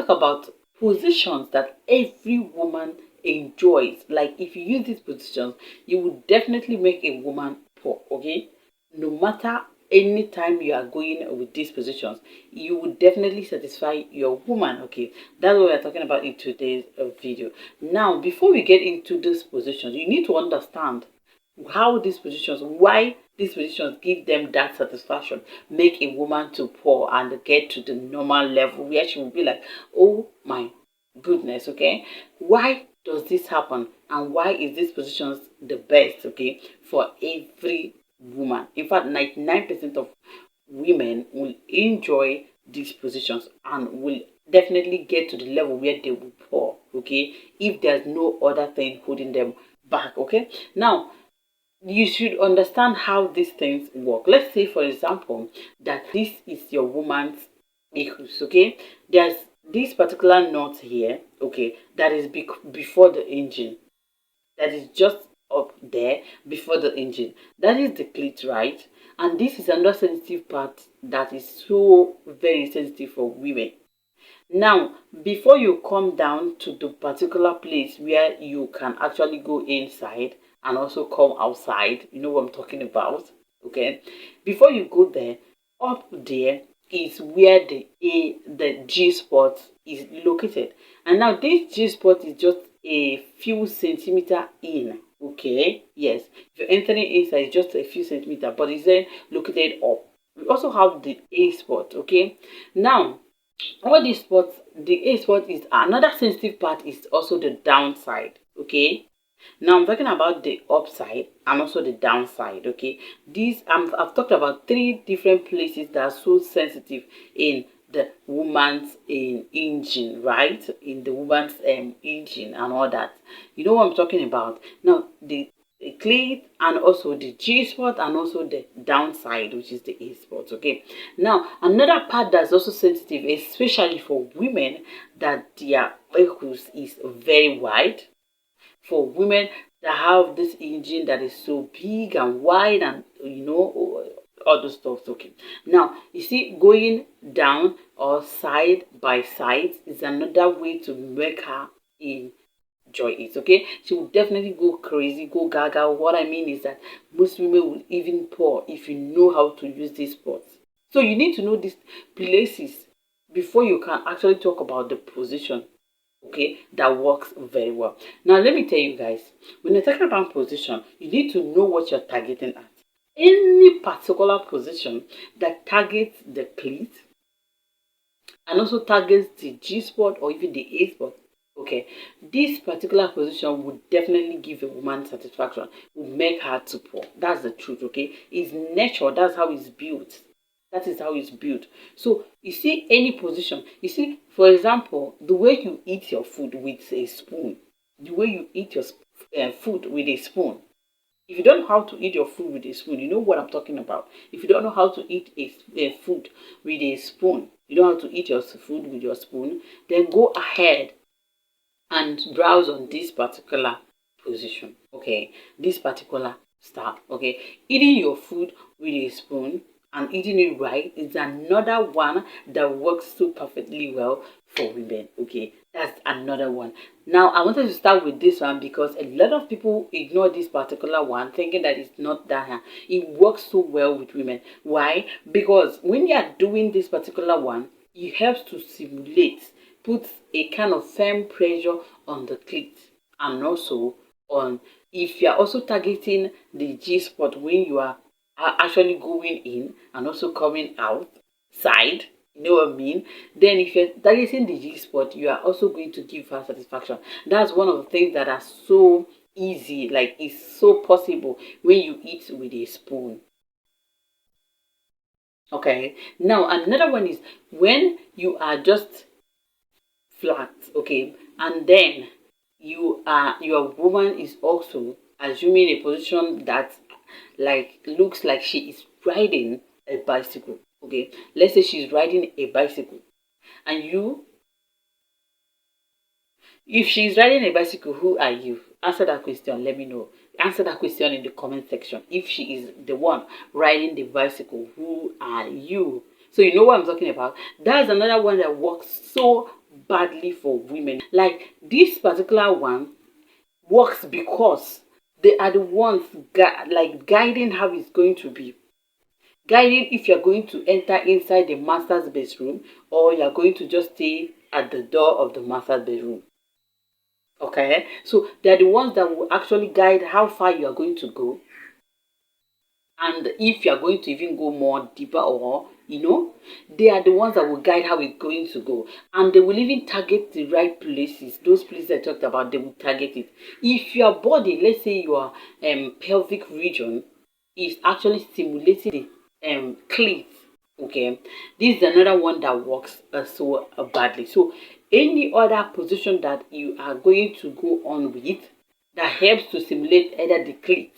talk about positions that every woman enjoys. Like if you use these positions, you will definitely make a woman poor. Okay, no matter any time you are going with these positions, you will definitely satisfy your woman. Okay, that's what we're talking about in today's video. Now, before we get into these positions, you need to understand how these positions, why these positions give them that satisfaction, make a woman to pour and get to the normal level where she will be like, oh my goodness. Okay, why does this happen, and why is these positions the best? Okay, for every woman. In fact, 99% of women will enjoy these positions and will definitely get to the level where they will pour. Okay, if there's no other thing holding them back. Okay, now you should understand how these things work. Let's say, for example, that this is your woman's equals. Okay, there's this particular knot here, okay, that is before the engine, that is just up there before the engine. That is the clit, right? And this is another sensitive part that is so very sensitive for women. Now, before you come down to the particular place where you can actually go inside and also come outside, you know what I'm talking about, okay? Before you go there, up there is where the G spot is located. And now this G spot is just a few centimeter in, okay? Yes, if you're entering inside, it's just a few centimeter, but it's then located up. We also have the A spot, okay? Now, all these spots, the A spot is another sensitive part, is also the downside. Okay, now I'm talking about the upside and also the downside. Okay, these I've talked about three different places that are so sensitive in the woman's engine, right? In the woman's engine and all that. You know what I'm talking about. Now the clit and also the G spot and also the downside, which is the A spot. Okay, now another part that's also sensitive, especially for women, that their equals is very wide. For women that have this engine that is so big and wide, and you know, all those stuff. Okay, now you see, going down or side by side is another way to make her enjoy it. Okay, she will definitely go crazy, go gaga. What I mean is that most women will even pour if you know how to use these spots. So you need to know these places before you can actually talk about the position, okay, that works very well. Now let me tell you guys, when you're talking about position, you need to know what you're targeting at. Any particular position that targets the clit and also targets the G spot or even the A spot, okay, this particular position would definitely give a woman satisfaction, will make her to pour. That's the truth. Okay, it's nature. That's how it's built. That is how it's built. So you see, any position, you see, for example, the way you eat your food with a spoon, the way you eat your food with a spoon. If you don't know how to eat your food with a spoon, you know what I'm talking about. If you don't know how to eat a food with a spoon, you know how to eat your food with your spoon, then go ahead and browse on this particular position. Okay, this particular style. Okay, eating your food with a spoon and eating it right is another one that works so perfectly well for women. Okay, that's another one. Now I wanted to start with this one because a lot of people ignore this particular one, thinking that it's not that it works so well with women. Why? Because when you are doing this particular one, it helps to simulate, put a kind of firm pressure on the clit, and also on, if you are also targeting the G spot when you are actually going in and also coming outside, you know what I mean, then if you're targeting the G spot, you are also going to give her satisfaction. That's one of the things that are so easy, like it's so possible when you eat with a spoon. Okay, now another one is when you are just flat, okay, and then your woman is also assuming a position that like looks like she is riding a bicycle. Okay, let's say she's riding a bicycle, and you, if she's riding a bicycle, who are you? Answer that question. Let me know. Answer that question in the comment section. If she is the one riding the bicycle, who are you? So you know what I'm talking about. That's another one that works so badly for women. Like this particular one works because they are the ones like guiding how it's going to be. Guiding if you're going to enter inside the master's bedroom or you're going to just stay at the door of the master's bedroom. Okay, so they're the ones that will actually guide how far you are going to go, and if you are going to even go more deeper, or they are the ones that will guide how it's going to go, and they will even target the right places. Those places I talked about, they will target it. If your body, let's say your pelvic region, is actually stimulating the clit, okay, this is another one that works so badly. So any other position that you are going to go on with that helps to stimulate either the clit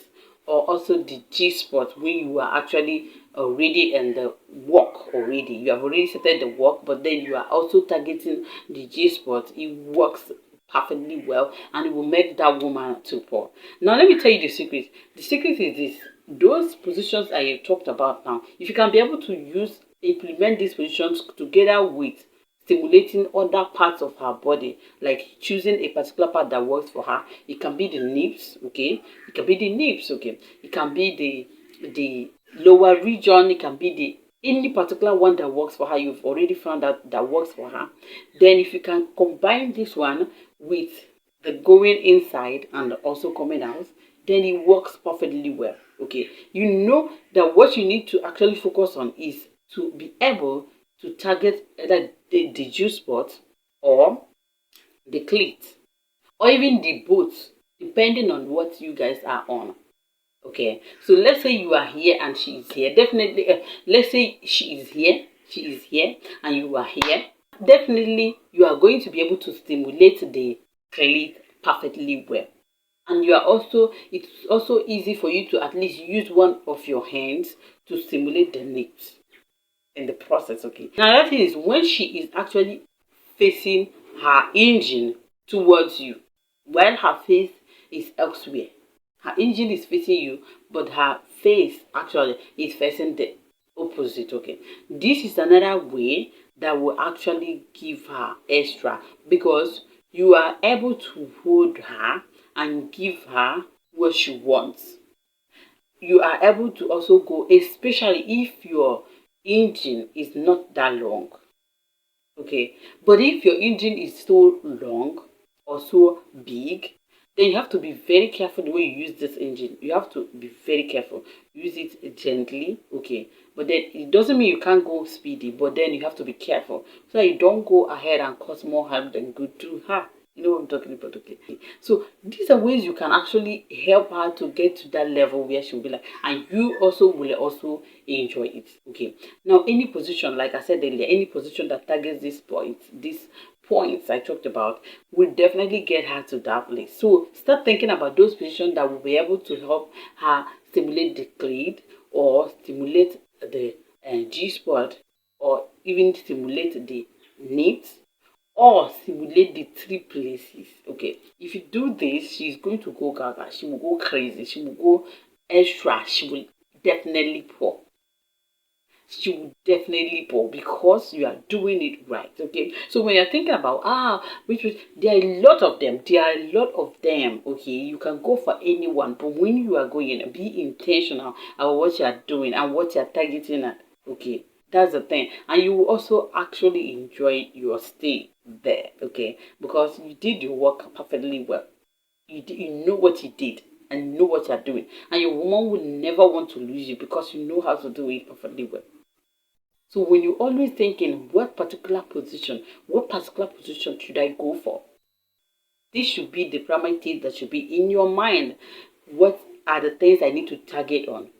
or also the G spot when you are actually already in the work already. You have already started the work, but then you are also targeting the G spot. It works perfectly well and it will make that woman to pour. Now let me tell you the secret. The secret is this. Those positions I have talked about now, if you can be able to implement these positions together with stimulating other parts of her body, like choosing a particular part that works for her. It can be the nips, okay? It can be the nips, okay? It can be the lower region. It can be the any particular one that works for her. You've already found out that works for her. Then if you can combine this one with the going inside and also coming out, then it works perfectly well, okay? You know that what you need to actually focus on is to be able to target either the G spot or the clit or even the both, depending on what you guys are on. Okay, so let's say you are here and she is here. Definitely, let's say she is here, and you are here. Definitely, you are going to be able to stimulate the clit perfectly well. And it's also easy for you to at least use one of your hands to stimulate the nips in the process, okay? Now, another thing is when she is actually facing her engine towards you, while her face is elsewhere. Her engine is facing you, but her face actually is facing the opposite, okay? This is another way that will actually give her extra because you are able to hold her and give her what she wants. You are able to also go, especially if your engine is not that long, okay? But if your engine is so long or so big, then you have to be very careful the way you use this engine. You have to be very careful. Use it gently, okay? But then it doesn't mean you can't go speedy, but then you have to be careful so that you don't go ahead and cause more harm than good to her. You know what I'm talking about, okay? So these are ways you can actually help her to get to that level where she'll be like, and you also will also enjoy it, okay? Now, any position, like I said earlier, any position that targets these points I talked about will definitely get her to that place. So start thinking about those positions that will be able to help her stimulate the clit or stimulate the G spot or even stimulate the nips or simulate the three places, okay? If you do this, she's going to go gaga. She will go crazy. She will go extra. She will definitely pour. She will definitely pour because you are doing it right, okay? So when you're thinking about there are a lot of them. There are a lot of them, okay? You can go for anyone, but when you are going, be intentional about what you are doing and what you are targeting at, okay? That's the thing. And you will also actually enjoy your stay there, okay? Because you did your work perfectly well. You know what you did and you know what you're doing. And your woman will never want to lose you because you know how to do it perfectly well. So when you're always thinking, what particular position should I go for? This should be the primary thing that should be in your mind. What are the things I need to target on?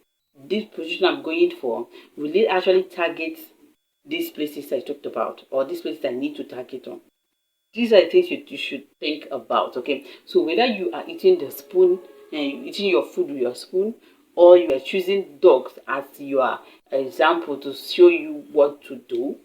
This position I'm going for, will it actually target these places I talked about or these places I need to target on? These are things you should think about, okay? So whether you are eating the spoon and eating your food with your spoon or you are choosing dogs as your example to show you what to do,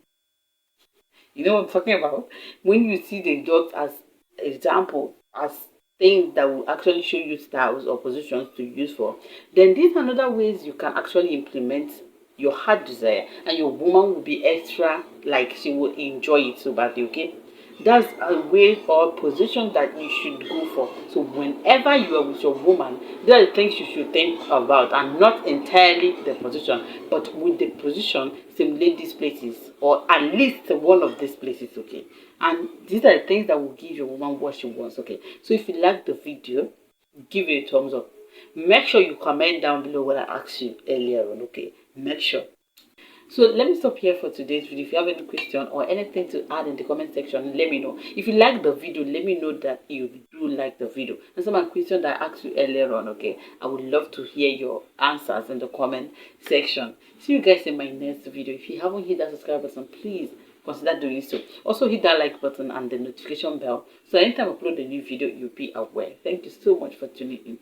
you know what I'm talking about? When you see the dogs as example, as things that will actually show you styles or positions to use for, then these are other ways you can actually implement your heart desire and your woman will be extra, like she will enjoy it so badly, okay? That's a way or position that you should go for. So whenever you are with your woman, there are the things you should think about, and not entirely the position, but with the position, simulate these places, or at least one of these places, okay? And these are the things that will give your woman what she wants, okay? So if you like the video, give it a thumbs up. Make sure you comment down below what I asked you earlier on, okay? Make sure. So let me stop here for today's video. If you have any question or anything to add in the comment section, let me know. If you like the video, let me know that you do like the video. And some question that I asked you earlier on, okay? I would love to hear your answers in the comment section. See you guys in my next video. If you haven't hit that subscribe button, please consider doing so. Also hit that like button and the notification bell so anytime I upload a new video, you'll be aware. Thank you so much for tuning in.